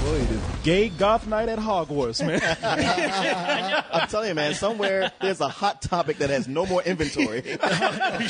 Boy, this gay goth night at Hogwarts, man. I'm telling you, man, somewhere there's a hot topic that has no more inventory. None. I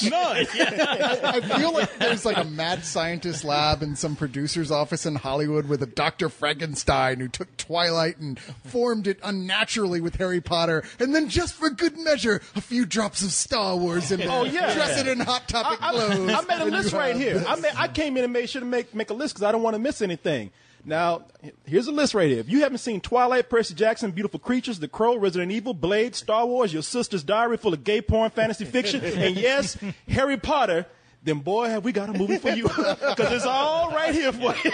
feel like there's like a mad scientist lab in some producer's office in Hollywood with a Dr. Frankenstein who took Twilight and formed it unnaturally with Harry Potter, and then just for good measure, a few drops of Star Wars in there. Oh, yeah. Dress it in Hot Topic clothes. I made a and list you right have here. this. I came in and made sure to make a list because I don't want to miss anything. Now, here's a list right here. If you haven't seen Twilight, Percy Jackson, Beautiful Creatures, The Crow, Resident Evil, Blade, Star Wars, Your Sister's Diary full of gay porn, fantasy fiction, and yes, Harry Potter, then boy, have we got a movie for you. Because it's all right here for you.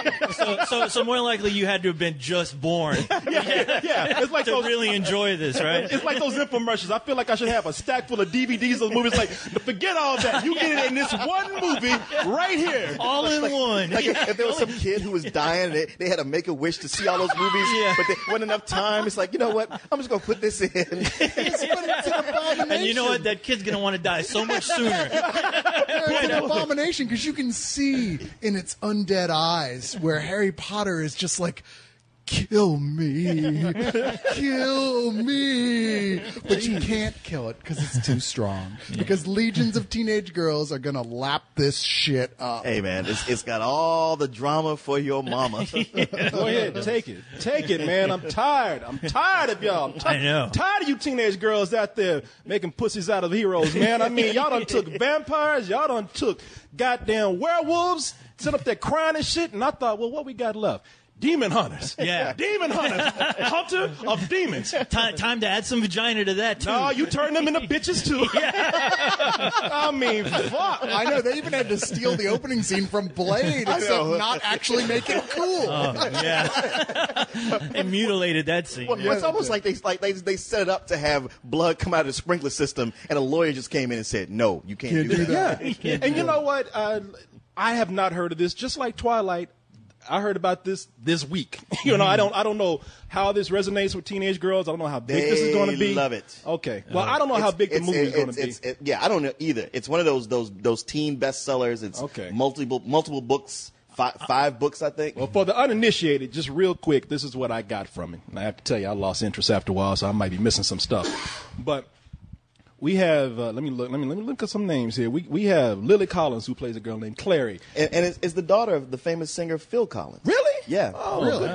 So more likely you had to have been just born Yeah. It's like to really enjoy this, right? It's like those infomercials. I feel like I should have a stack full of DVDs of those movies. Like, forget all that. You get it in this one movie right here. All in one. Like if there was some kid who was dying and they had to make a wish to see all those movies, but there wasn't enough time, it's like, you know what? I'm just going to put this in. And you know what? That kid's going to want to die so much sooner. It's an abomination because you can see in its undead eyes where Harry Potter is just like, kill me, kill me. But you can't kill it because it's too strong. Because legions of teenage girls are going to lap this shit up. Hey, man, it's got all the drama for your mama. Go ahead, take it. Take it, man. I'm tired. I'm tired of y'all. I know. Tired of you teenage girls out there making pussies out of heroes, man. I mean, y'all done took vampires. Y'all done took goddamn werewolves, set up there crying and shit. And I thought, well, what we got left? Demon hunters. Yeah. Demon hunters. Hunter of demons. Time to add some vagina to that, too. No, you turn them into bitches, too. I mean, fuck. I know, they even had to steal the opening scene from Blade, except not actually make it cool. Yeah. They mutilated that scene. Well, it's almost like they set it up to have blood come out of the sprinkler system, and a lawyer just came in and said, "No, you can't do that." Yeah. And you know what? I have not heard of this. Just like Twilight, I heard about this week. You know, I don't know how this resonates with teenage girls. I don't know how big this is going to be. They love it. Okay. Well, I don't know how big the movie is going to be. Yeah, I don't know either. It's one of those teen bestsellers. It's Okay. multiple books, five books, I think. Well, for the uninitiated, just real quick, this is what I got from it. And I have to tell you, I lost interest after a while, so I might be missing some stuff. But we have let me look at some names here. We have Lily Collins, who plays a girl named Clary. And it's the daughter of the famous singer Phil Collins. Really? Yeah. Oh, Really?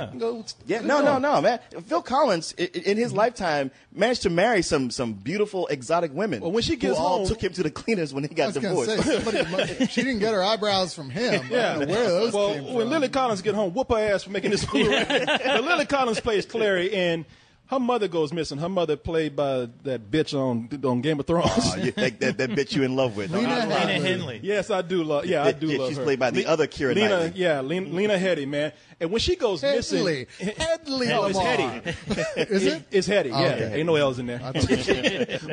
Yeah, no, man. Phil Collins, in his lifetime, managed to marry some beautiful exotic women. Well, when she gets who all home- took him to the cleaners when he I got was going to divorced. say, she didn't get her eyebrows from him. I don't know where those well, came when from. Lily Collins get home, whoop her ass for making this movie. But Lily Collins plays Clary, and her mother goes missing. Her mother played by that bitch on Game of Thrones. that bitch you in love with. Lena Henley. Yes, I do love. Yeah, I do love she's her. played by the other Keira Lena. Knightley. Yeah, Lena Headey, man. And when she goes missing, Headley no, it's Lamar. Headey. Is it? It's Headey. Yeah, okay. ain't no L's in there.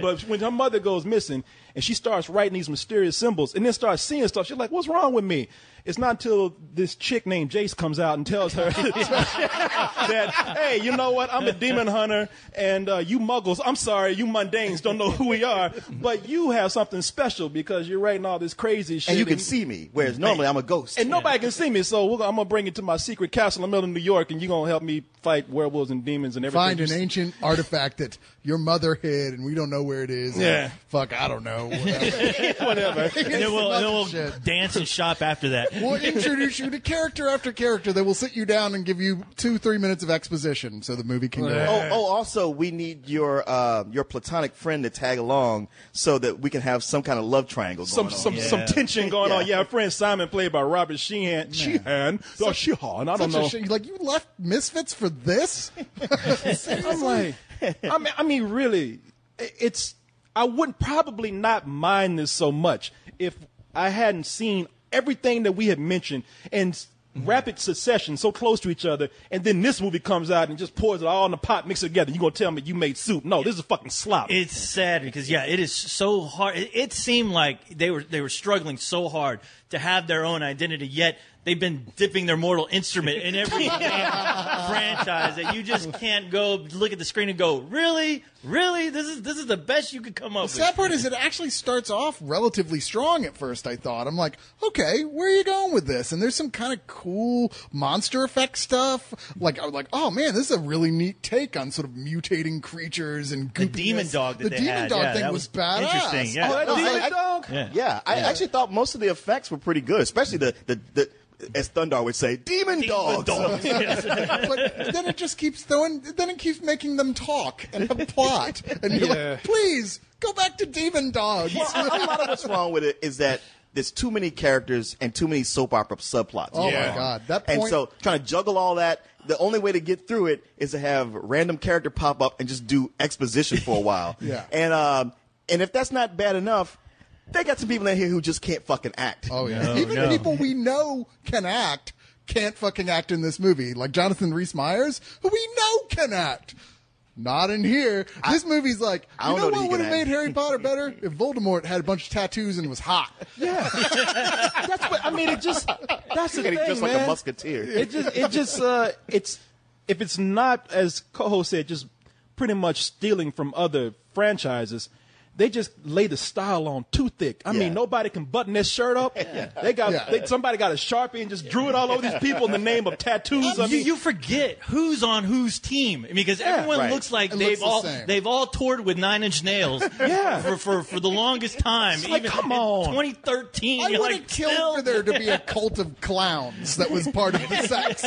But when her mother goes missing and she starts writing these mysterious symbols and then starts seeing stuff, she's like, "What's wrong with me?" It's not until this chick named Jace comes out and tells her that, hey, you know what? I'm a demon hunter, and you muggles, I'm sorry, you mundanes don't know who we are, but you have something special because you're writing all this crazy shit. And you can see me, whereas normally I'm a ghost. And nobody can see me, so I'm going to bring you to my secret castle in the middle of New York, and you're going to help me fight werewolves and demons and everything. Find an ancient artifact that your mother hid and we don't know where it is. Yeah. Fuck, I don't know. Whatever. Whatever. And then we'll Shit. dance and shop after that. We'll introduce you to character after character. They will sit you down and give you 2-3 minutes of exposition so the movie can go on. Also, we need your platonic friend to tag along so that we can have some kind of love triangle going on. Some tension going on. Yeah, our friend Simon, played by Robert Sheehan. Sheehan. I don't know. Like, you left Misfits for this? I'm like, I mean, really, I wouldn't probably not mind this so much if I hadn't seen everything that we had mentioned in rapid succession, so close to each other, and then this movie comes out and just pours it all in the pot, mix it together. You're going to tell me you made soup. No, this is fucking slop. It's sad because, yeah, it is so hard. It seemed like they were struggling so hard to have their own identity, yet they've been dipping their mortal instrument in every damn franchise that you just can't go look at the screen and go, really? This is the best you could come up with. The sad part is it actually starts off relatively strong at first, I thought. I'm like, okay, where are you going with this? And there's some kind of cool monster effect stuff. Like, I was like, oh man, this is a really neat take on sort of mutating creatures and The goopiness. demon dog that the they demon had. dog Yeah, thing that was was badass. interesting, yeah. Oh, that No, demon I- dog? Yeah. I actually thought most of the effects were pretty good, especially the as Thundar would say, demon dogs. But then it just keeps making them talk and have plot. And you're like, please, go back to demon dogs. Well, a lot of what's wrong with it is that there's too many characters and too many soap opera subplots. Oh, going my on. God. That And point- so trying to juggle all that, the only way to get through it is to have random character pop up and just do exposition for a while. Yeah. And if that's not bad enough, they got some people in here who just can't fucking act. Oh, yeah. No, Even no. people we know can act can't fucking act in this movie. Like Jonathan Rhys-Meyers, who we know can act. Not in here. This movie's like, I you don't know know that what he would can have made act. Harry Potter better? If Voldemort had a bunch of tattoos and was hot. Yeah. That's what I mean. That's the And thing, he's just man. like a musketeer. It's if it's not, as Coho said, just pretty much stealing from other franchises. They just lay the style on too thick. I Yeah. mean, nobody can button their shirt up. They got somebody got a Sharpie and just drew it all over these people in the name of tattoos. I mean, You forget who's on whose team because everyone right. looks like It they've looks the same. all toured with Nine Inch Nails Yeah. for the longest time. It's like, Even come in on. 2013, I you're would like, have killed still- for there to be a cult of clowns that was part of the sex.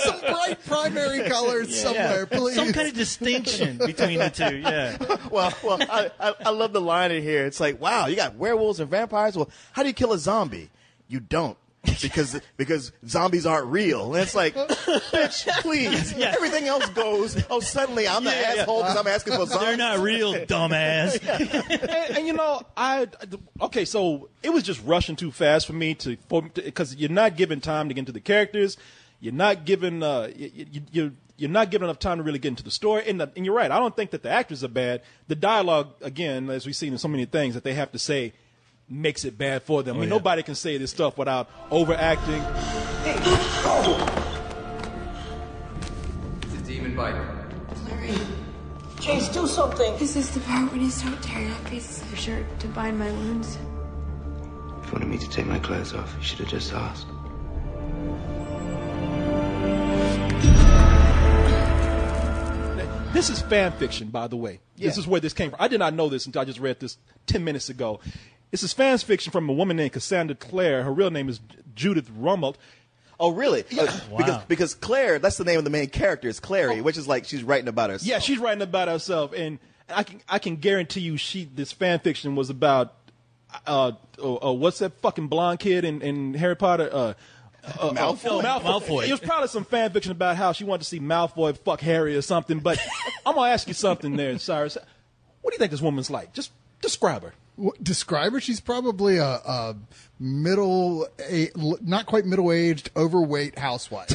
Some bright primary colors somewhere, please. some kind of distinction between the two. Yeah. Well, I love the line in here. It's like, wow, you got werewolves and vampires. Well, how do you kill a zombie? You don't. Because zombies aren't real. And it's like, bitch, please. Yeah. Everything else goes, oh, suddenly I'm the asshole because I'm asking for zombies. They're not real, dumbass. and you know, okay, so it was just rushing too fast for me because you're not giving time to get into the characters. You're not giving you're not giving enough time to really get into the story. And you're right. I don't think that the actors are bad. The dialogue, again, as we've seen in so many things that they have to say, makes it bad for them. I mean, nobody can say this stuff without overacting. It's a demon bite. Larry. Chase, do something. This is the part when you start tearing off pieces of your shirt to bind my wounds. If you wanted me to take my clothes off, you should have just asked. This is fan fiction, by the way. This is where this came from. I did not know this until I just read this 10 minutes ago. This is fan fiction from a woman named Cassandra Clare. Her real name is Judith Rummelt. Oh, really? Wow. Because Claire, that's the name of the main character, is Clary, which is like she's writing about herself. Yeah, she's writing about herself, and I can guarantee you, this fan fiction was about what's that fucking blonde kid in Harry Potter? Malfoy. Malfoy. It was probably some fan fiction about how she wanted to see Malfoy fuck Harry or something. But I'm gonna ask you something there, Cyrus. What do you think this woman's like? Just describe her. Describe her. She's probably a not quite middle-aged, overweight housewife.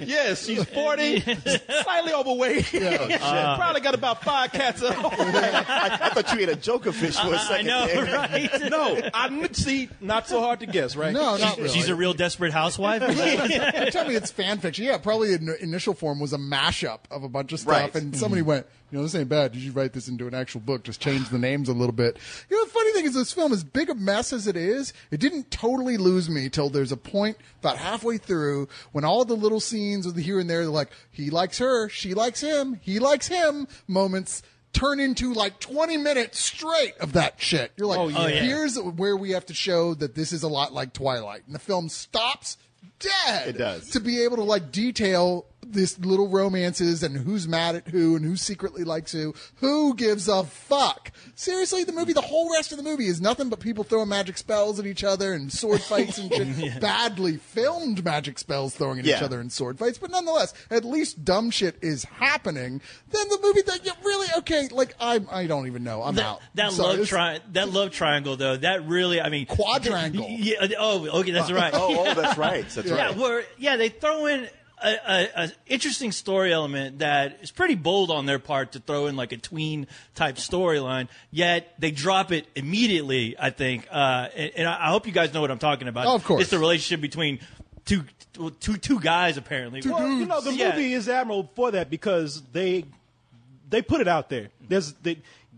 Yes, she's 40, slightly overweight. Probably got about 5 cats at home. I thought you ate a Joker fish for a I second. know, there. right? No, see, not so hard to guess, right? No, not really. She's a real desperate housewife. Tell me it's fan fiction. Yeah, probably in initial form was a mashup of a bunch of stuff, Right. and somebody went, this ain't bad. Did you write this into an actual book? Just change the names a little bit. The funny thing is, this film, as big a mess as it is, it didn't totally lose me till there's a point about halfway through when all the little scenes of the here and there, they're like, he likes her, she likes him, he likes him moments turn into like 20 minutes straight of that shit. You're like, Oh, yeah. here's where we have to show that this is a lot like Twilight. And the film stops dead. It does. To be able to like detail this little romances and who's mad at who and who secretly likes who gives a fuck. Seriously, the whole rest of the movie is nothing but people throwing magic spells at each other and sword fights and shit. Badly filmed magic spells throwing at each other and sword fights, but nonetheless, at least dumb shit is happening. Then the movie that you really, okay, like I don't even know. I'm out. That Sorry, that love triangle, though, that really, I mean, Quadrangle. Yeah. Oh, okay, that's right. Oh, that's right. That's right. Yeah, they throw in a interesting story element that is pretty bold on their part to throw in like a tween type storyline. Yet they drop it immediately. I think, and I hope you guys know what I'm talking about. Oh, of course. It's the relationship between two guys apparently. Well, you know, the movie is admirable for that because they put it out there.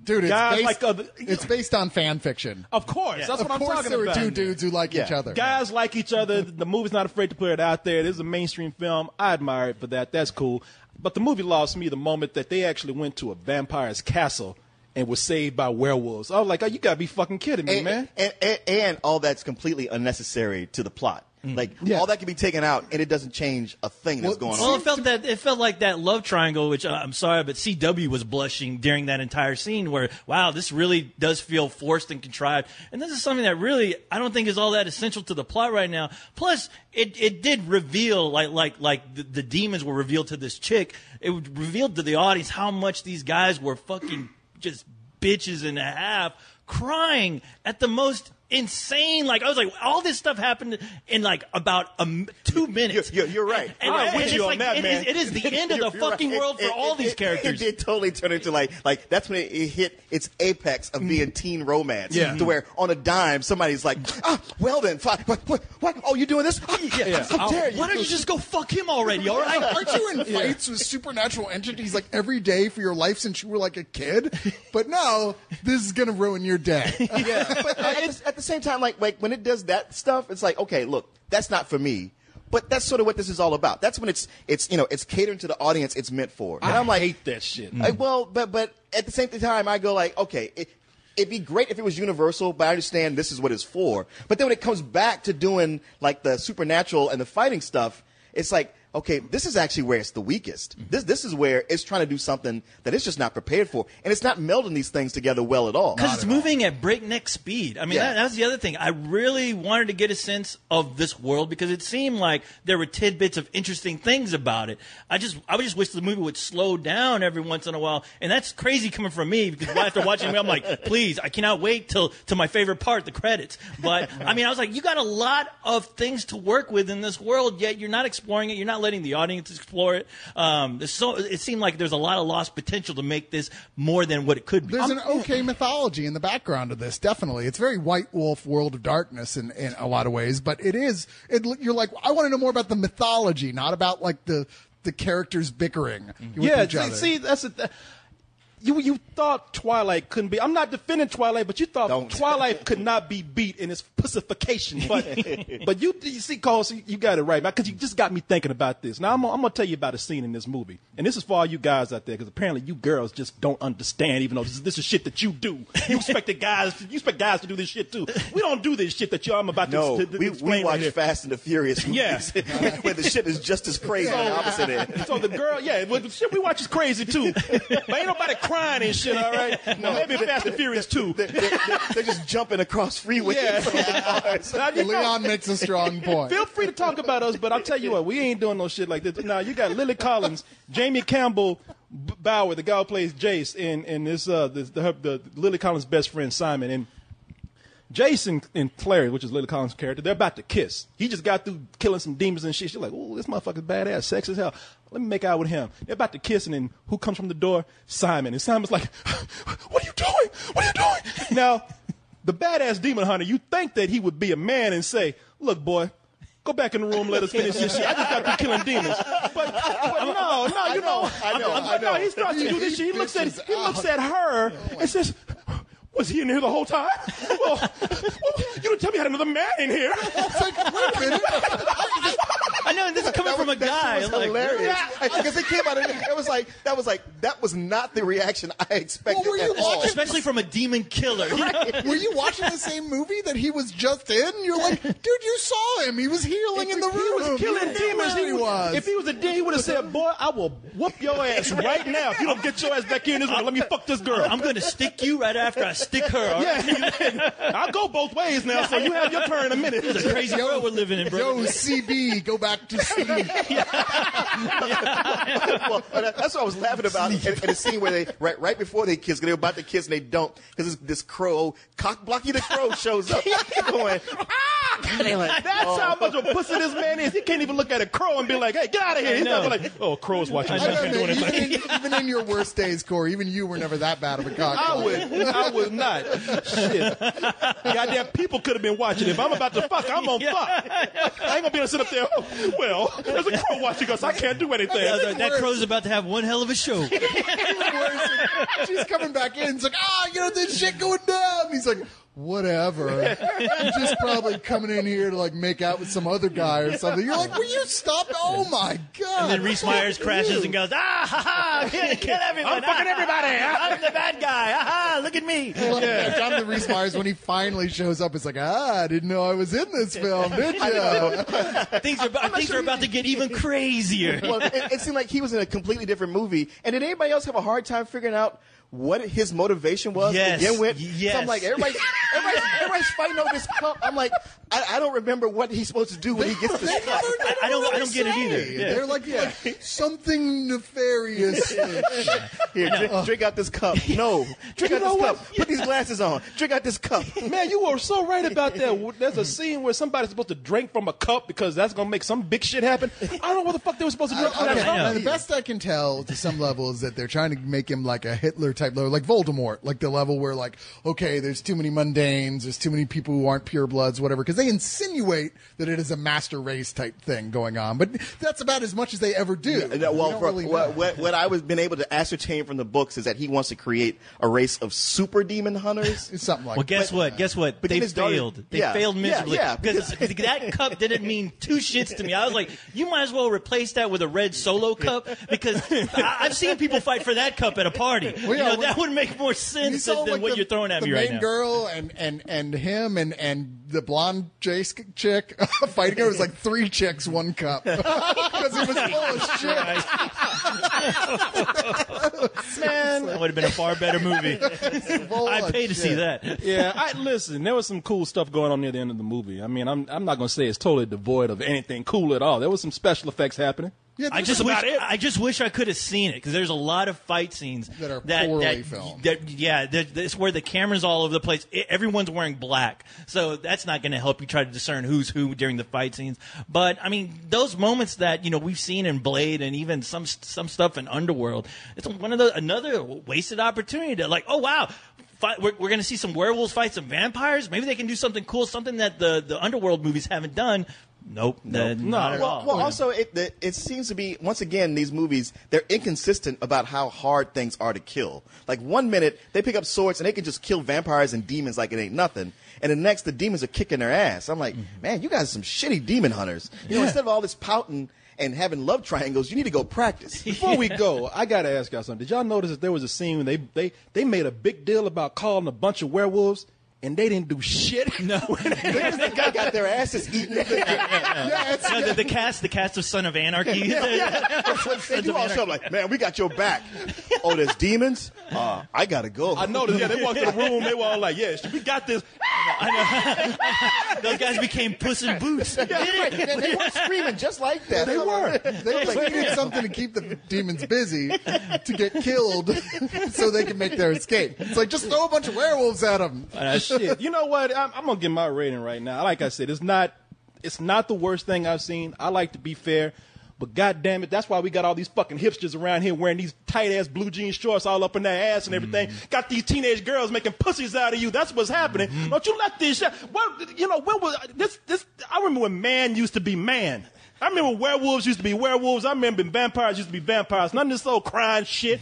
Dude, guys it's based on fan fiction. Of course, that's what I'm talking there about. were two dudes who like each other. Guys like each other. The movie's not afraid to put it out there. This is a mainstream film. I admire it for that. That's cool. But the movie lost me the moment that they actually went to a vampire's castle and was saved by werewolves. I was like, oh, you gotta be fucking kidding me, man. And all that's completely unnecessary to the plot. Like all that can be taken out, and it doesn't change a thing that's going Well, on. it felt like that love triangle, which I'm sorry, but CW was blushing during that entire scene. Where wow, this really does feel forced and contrived, and this is something that really I don't think is all that essential to the plot right now. Plus, it did reveal like the demons were revealed to this chick. It revealed to the audience how much these guys were fucking just bitches and a half, crying at the most insane. Like I was like, all this stuff happened in like about 2 minutes. You're right. I'm with you on that, man. It is the end of the fucking world for all these characters. It did totally turn into like that's when it hit its apex of being teen romance. Yeah. To where on a dime somebody's like, well then, fine. What? Oh, you doing this? How dare you? Why don't you just go fuck him already? All right. Aren't you in fights with supernatural entities like every day for your life since you were like a kid? But no, this is gonna ruin your day. Yeah, but at the same time, like when it does that stuff, it's like, okay, look, that's not for me. But that's sort of what this is all about. That's when it's catering to the audience it's meant for. And I'm like, hate that shit. Well, but at the same time, I go like, okay, it'd be great if it was universal, but I understand this is what it's for. But then when it comes back to doing like the supernatural and the fighting stuff, it's like, okay, this is actually where it's the weakest. This is where it's trying to do something that it's just not prepared for. And it's not melding these things together well at all. Because it's moving at breakneck speed. I mean, that was the other thing. I really wanted to get a sense of this world because it seemed like there were tidbits of interesting things about it. I just wish the movie would slow down every once in a while. And that's crazy coming from me because after watching it, I'm like, please, I cannot wait till my favorite part, the credits. But, I mean, I was like, you got a lot of things to work with in this world, yet you're not exploring it. You're not letting the audience explore it. It seemed like there's a lot of lost potential to make this more than what it could be. There's an okay mythology in the background of this, definitely. It's very White Wolf, World of Darkness in a lot of ways, but you're like, I want to know more about the mythology, not about like the characters bickering with each other. See, that's you thought Twilight couldn't be. I'm not defending Twilight, but you thought Twilight could not be beat in its pussification. But you see, Cole, so you got it right, because you just got me thinking about this. Now I'm gonna tell you about a scene in this movie, and this is for all you guys out there, because apparently you girls just don't understand, even though this is shit that you do. You expect guys to do this shit too. We don't do this shit that I'm about to explain. We watch right Fast and the Furious movies, where the shit is just as crazy on the opposite end. So the girl, the shit we watch is crazy too. But ain't nobody crying and shit, all right? No, maybe Fast and Furious 2. They're just jumping across freeways. Now, Leon makes a strong point. Feel free to talk about us, but I'll tell you what, we ain't doing no shit like this. Now, you got Lily Collins, Jamie Campbell Bower, the guy who plays Jace, in this the Lily Collins' best friend, Simon. And Jason and Clary, which is Lily Collins' character, they're about to kiss. He just got through killing some demons and shit. She's like, oh, this motherfucker's badass, sex as hell. Let me make out with him. They're about to kiss, and then who comes from the door? Simon. And Simon's like, what are you doing? What are you doing? Now, the badass demon hunter, you think that he would be a man and say, look, boy, go back in the room, let us finish this shit. I just got through killing demons. But no, you know. I know. He starts to do this shit. He looks at her and says, was he in here the whole time? Well, you didn't tell me I had another man in here. It's like, wait a minute. I know, and this is coming from a guy. That was hilarious. Because it came out of it. That was not the reaction I expected at all. Especially from a demon killer. Right. Were you watching the same movie that he was just in? You're like, dude, you saw him. He was healing in the room. He was killing demons. If he was a demon, he would have said, boy, I will whoop your ass right now if you don't get your ass back here in this room. Let me fuck this girl. I'm going to stick you right after I stick her. Yeah, I'll go both ways now, so you have your turn in a minute. It's a crazy world we're living in, bro. Yo, CB, go back to C. Well, that's what I was laughing about in the scene where they right before they kiss, they were about to kiss and they don't, because this crow, Cock Blocky the crow shows up going, They're like, That's how much of a pussy this man is. He can't even look at a crow and be like, hey, get out of here. He's not like, oh, crow's watching. I I can't do know, man, anything. even in your worst days, Corey, even you were never that bad of a cock. I would not. Shit. Goddamn people could have been watching. If I'm about to fuck, I'm gonna fuck. I ain't gonna be able to sit up there, oh, well, there's a crow watching us. I can't do anything. That crow's about to have one hell of a show. Even worse, she's coming back in. It's like, this shit going down. He's like, whatever. I'm just probably coming in here to like make out with some other guy or something. You're like, will you stop? Oh my god! And then Reese Myers crashes and goes, kill everyone! I'm fucking everybody! I'm the bad guy! Look at me! Jonathan Reese Myers, when he finally shows up, it's like, I didn't know I was in this film, did you? Things are about to get even crazier. well, it seemed like he was in a completely different movie. And did anybody else have a hard time figuring out what his motivation was Yes. to begin with? Yes. So I'm like, everybody's fighting over this cup. I'm like, I don't remember what he's supposed to do when he gets this cup. I don't get it either. Yeah. They're like something nefarious. Here, drink out this cup. No, drink out this cup. Put these glasses on. Drink out this cup. Man, you were so right about that. There's a scene where somebody's supposed to drink from a cup because that's going to make some big shit happen. I don't know what the fuck they were supposed to do. Okay, now, the best I can tell to some level is that they're trying to make him like a Hitler type level, like Voldemort, like the level where like, okay, there's too many mundanes, there's too many people who aren't purebloods, whatever, because they insinuate that it is a master race type thing going on, but that's about as much as they ever do. What I was been able to ascertain from the books is that he wants to create a race of super demon hunters. It's something like Well, that. guess what? But They his daughter- failed. They yeah, failed miserably. yeah, because that cup didn't mean two shits to me. I was like, you might as well replace that with a red Solo cup because I've seen people fight for that cup at a party. Well, That would make more You sense saw, than like, what you're throwing at me the right main now. girl and him and the blonde Jace chick fighting. It was like 3 chicks, 1 cup because it was full of shit. Man, that would have been a far better movie. Full I'd of pay to see shit. that. Yeah, listen, there was some cool stuff going on near the end of the movie. I mean, I'm not going to say it's totally devoid of anything cool at all. There was some special effects happening. Yeah, I just wish I could have seen it because there's a lot of fight scenes that are poorly filmed. It's where the camera's all over the place. Everyone's wearing black, so that's not going to help you try to discern who's who during the fight scenes. But I mean, those moments that we've seen in Blade and even some stuff in Underworld, it's another wasted opportunity to like, oh wow. We're going to see some werewolves fight some vampires. Maybe they can do something cool, something that the Underworld movies haven't done. Nope. Not at all. Well, also, it seems to be, once again, these movies, they're inconsistent about how hard things are to kill. Like, 1 minute, they pick up swords and they can just kill vampires and demons like it ain't nothing. And the next, the demons are kicking their ass. I'm like, man, you guys are some shitty demon hunters. Instead of all this pouting and having love triangles, you need to go practice. Before we go, I got to ask y'all something. Did y'all notice that there was a scene when they made a big deal about calling a bunch of werewolves? And they didn't do shit. No, They got their asses eaten. the cast of Son of Anarchy. They do all show up like, man, we got your back. Oh, there's demons? I gotta go. I noticed. Yeah, they walked in the room. They were all like, "Yeah, we got this." Those guys became Puss in Boots. Right. They were screaming just like that. They were. They needed something to keep the demons busy to get killed so they can make their escape. It's like, just throw a bunch of werewolves at them. Shit. You know what? I'm gonna give my rating right now. Like I said, it's not the worst thing I've seen. I like to be fair. But goddamn it, that's why we got all these fucking hipsters around here wearing these tight ass blue jean shorts all up in their ass and everything. Got these teenage girls making pussies out of you. That's what's happening. Don't you let this shit. Well, when was this? I remember when man used to be man. I remember werewolves used to be werewolves. I remember vampires used to be vampires. None of this old crying shit.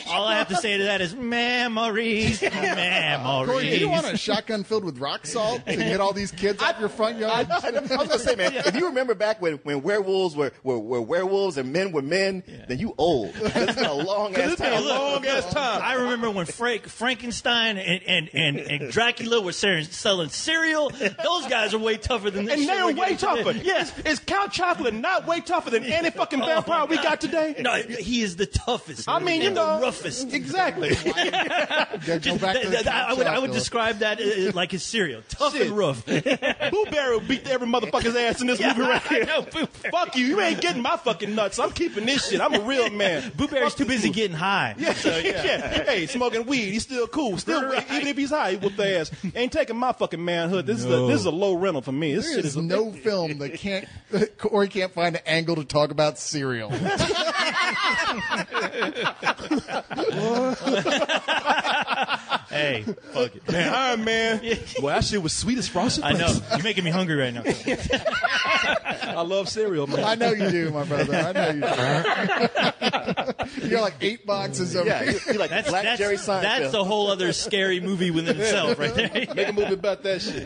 All I have to say to that is memories. Corey, do you want a shotgun filled with rock salt to get all these kids out your front yard? I was gonna say, man, if you remember back when werewolves were werewolves and men were men, then you old. It's been a long ass It's been a long ass time. I remember when Frankenstein and Dracula were selling cereal. Those guys are way tougher than this. And shit they're we're way getting today. tougher. Yeah. Is Count Chocolate not way tougher than any fucking vampire we got today? No, he is the toughest. I mean, you and know, the roughest. Exactly. Go back to the I would describe that like his cereal, tough Shit. and rough. Boo Berry will beat every motherfucker's ass in this movie right here. I know, Boo Berry. Fuck you. You ain't getting my fucking nuts. I'm keeping this shit. I'm a real man. Boo Berry's Fuck too this busy movie. getting high. Yeah, yeah. Hey, smoking weed. He's still cool. Still, even if he's high, he whoop their ass. Ain't taking my fucking manhood. This is a low rental for me. This There shit is is no film that Corey can't find an angle to talk about cereal. Hey, fuck it. Man, Iron Man. Well, that shit was sweet as frosted I know. flakes. You're making me hungry right now. I love cereal, man. I know you do, my brother. I know you do. You got like 8 boxes of Yeah, you like Black Jerry Seinfeld. That's a whole other scary movie within itself, right there. Make a movie about that shit.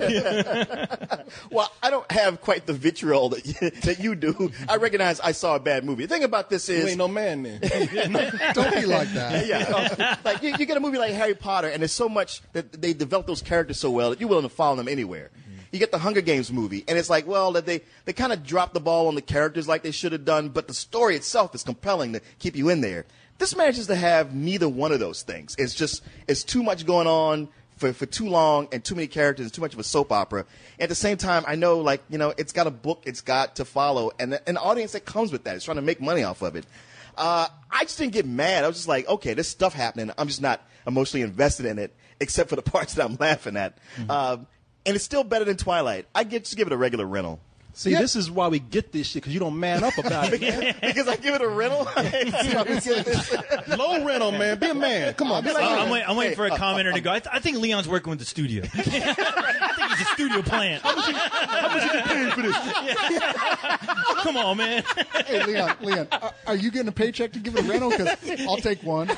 Well, I don't have quite the vitriol that you do. I recognize I saw a bad movie. The thing about this You is, ain't no man then. Don't be like that. yeah, like you get a movie like Harry Potter, and there's so much that they develop those characters so well that you're willing to follow them anywhere. You get the Hunger Games movie, and it's like, well, that they kind of dropped the ball on the characters like they should have done, but the story itself is compelling to keep you in there. This manages to have neither one of those things. It's too much going on for too long, and too many characters, and too much of a soap opera. At the same time, I know, like, you know, it's got a book it's got to follow, and an audience that comes with that is trying to make money off of it. I just didn't get mad. I was just like, okay, there's stuff happening. I'm just not emotionally invested in it, except for the parts that I'm laughing at. And it's still better than Twilight. Just give it a regular rental. See, this is why we get this shit, because you don't man up about it. Because I give it a rental? Low rental, man. Be a man. Come on. Be like I'm waiting for a commenter to go, I think Leon's working with the studio. I think he's a studio plant. How much you get paid for this? Come on, man. Hey, Leon, are you getting a paycheck to give it a rental? Because I'll take one.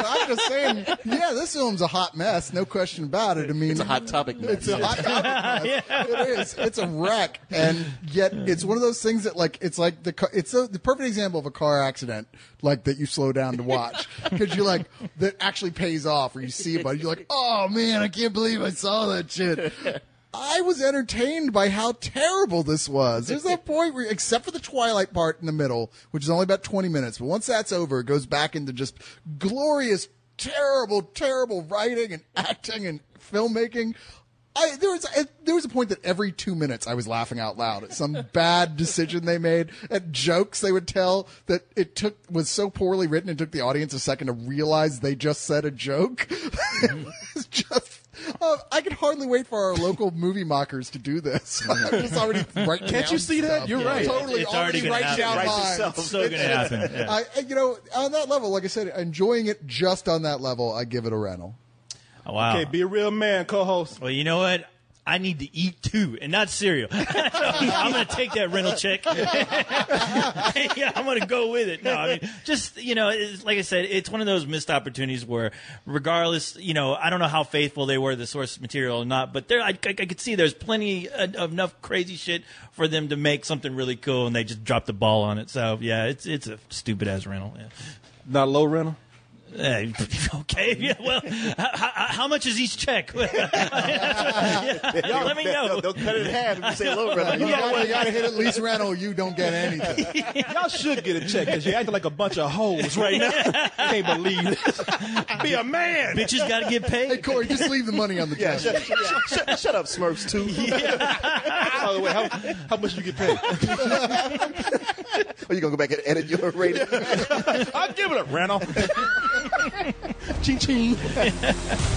I'm just saying, yeah, this film's a hot mess, no question about it. I mean, It's a hot topic mess. It's a hot topic mess. It is. It's a wreck, and yet it's one of those things that, like, it's like the perfect example of a car accident, like, that you slow down to watch, because you're like, that actually pays off, or you see it, but you're like, oh man, I can't believe I saw that shit. I was entertained by how terrible this was. There's that point where, except for the Twilight part in the middle, which is only about 20 minutes, but once that's over, it goes back into just glorious, terrible, terrible writing and acting and filmmaking. There was a point that every 2 minutes I was laughing out loud at some bad decision they made, at jokes they would tell that was so poorly written it took the audience a second to realize they just said a joke. It's just, I could hardly wait for our local movie mockers to do this. I'm just already writing Can't down you see that? stuff. You're right. Totally, It's already gonna writing happen. down Write lines. yourself. It's so going to happen. Yeah. You know, on that level, like I said, enjoying it just on that level, I give it a rental. Wow. Okay, be a real man, co-host. Well, you know what? I need to eat too, and not cereal. So I'm going to take that rental check. Yeah, I'm going to go with it. No, I mean, just, you know, like I said, it's one of those missed opportunities where, regardless, you know, I don't know how faithful they were to the source material or not, but I could see there's plenty of enough crazy shit for them to make something really cool, and they just dropped the ball on it. So yeah, it's a stupid ass rental. Yeah. Not low rental. Okay. Yeah, well, how much is each check? Let me know. They'll cut it in half if you say low rental. You got to hit at least rental. You don't get anything. Y'all should get a check, because you're acting like a bunch of hoes right now. I can't believe this. Be a man. Bitches got to get Hey, paid. Corey, just leave the money on the Yeah, desk. shut up, Smurfs, too. By the way, how much you get paid? Are you going to go back and edit your rating? I'll give it a rental. Ching ching.